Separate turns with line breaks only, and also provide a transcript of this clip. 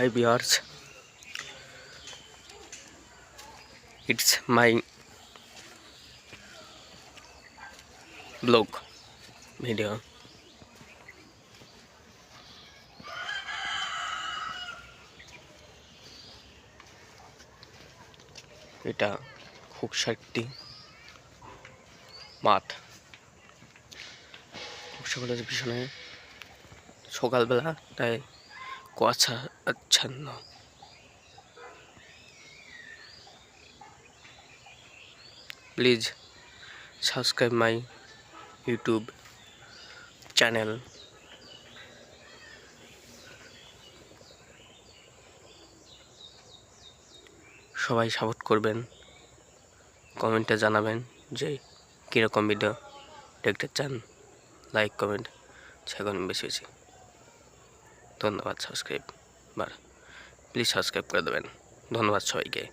Hi viewers, it's my blog video. এটা খুকসা একটি মাঠ। খুকসা কলেজের পিছনে সকালবেলা তাই কুয়াশা আচ্ছন্ন। Please subscribe my YouTube channel. সবাই সাপোর্ট করবেন, কমেন্টে জানাবেন যে কীরকম ভিডিও দেখতে চান। লাইক কমেন্ট সেখানে বেশি বেশি। ধন্যবাদ। প্লিজ সাবস্ক্রাইব করে দেবেন। ধন্যবাদ সবাইকে।